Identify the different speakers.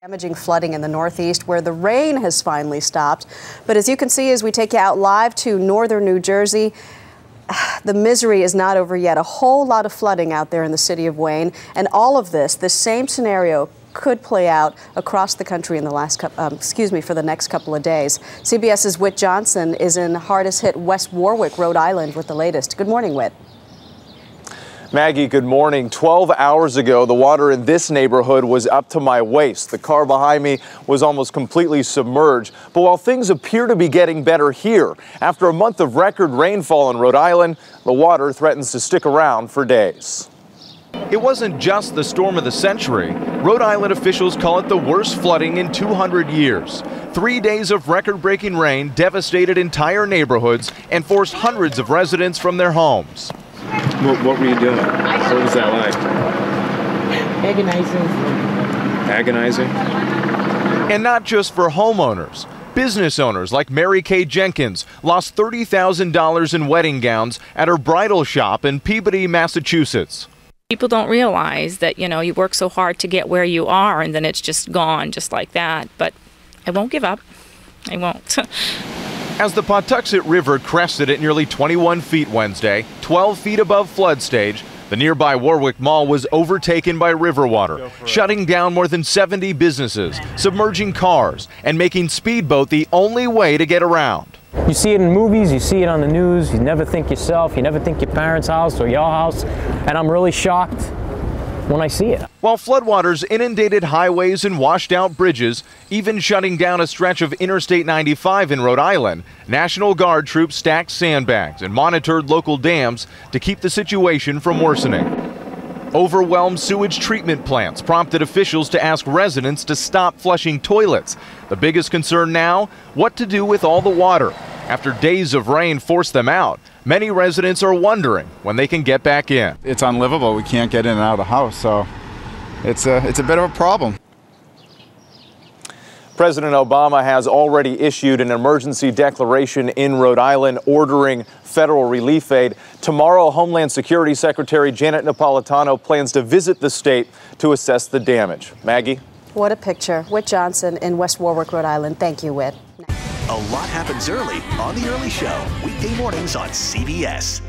Speaker 1: Damaging flooding in the Northeast where the rain has finally stopped. But as you can see, as we take you out live to northern New Jersey, the misery is not over yet. A whole lot of flooding out there in the city of Wayne. And all of this same scenario could play out across the country in the for the next couple of days. CBS's Whit Johnson is in hardest hit West Warwick, Rhode Island with the latest. Good morning, Whit.
Speaker 2: Maggie, good morning. 12 hours ago, the water in this neighborhood was up to my waist. The car behind me was almost completely submerged. But while things appear to be getting better here, after a month of record rainfall in Rhode Island, the water threatens to stick around for days. It wasn't just the storm of the century. Rhode Island officials call it the worst flooding in 200 years. 3 days of record-breaking rain devastated entire neighborhoods and forced hundreds of residents from their homes.
Speaker 3: What were you doing? What was that like?
Speaker 4: Agonizing.
Speaker 3: Agonizing?
Speaker 2: And not just for homeowners. Business owners like Mary Kay Jenkins lost $30,000 in wedding gowns at her bridal shop in Peabody, Massachusetts.
Speaker 5: People don't realize that, you work so hard to get where you are and then it's just gone just like that. But I won't give up. I won't. As the Pawtuxet River crested at nearly 21 feet Wednesday, 12 feet above flood stage, the nearby Warwick Mall was overtaken by river water, shutting down more than 70 businesses, submerging cars, and making speedboat the only way to get around.
Speaker 4: You see it in movies, you see it on the news, you never think yourself, you never think your parents' house or your house, and I'm really shocked when I see it.
Speaker 2: While floodwaters inundated highways and washed out bridges, even shutting down a stretch of Interstate 95 in Rhode Island, National Guard troops stacked sandbags and monitored local dams to keep the situation from worsening. Overwhelmed sewage treatment plants prompted officials to ask residents to stop flushing toilets. The biggest concern now, what to do with all the water. After days of rain forced them out, many residents are wondering when they can get back in.
Speaker 6: It's unlivable. We can't get in and out of the house, so it's a bit of a problem.
Speaker 2: President Obama has already issued an emergency declaration in Rhode Island ordering federal relief aid. Tomorrow, Homeland Security Secretary Janet Napolitano plans to visit the state to assess the damage. Maggie?
Speaker 1: What a picture. Whit Johnson in West Warwick, Rhode Island. Thank you, Whit.
Speaker 7: A lot happens early on The Early Show, weekday mornings on CBS.